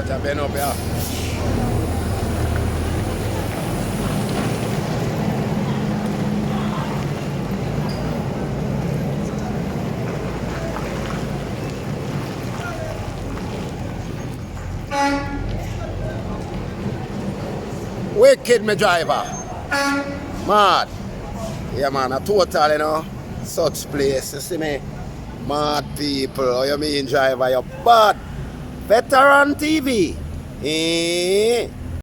watch a bend up here. Wicked, me driver. Mad. Yeah, man, a total, you know. Such place, you see me? Mad people. How you mean, driver? You're bad. Veteran TV. Eh?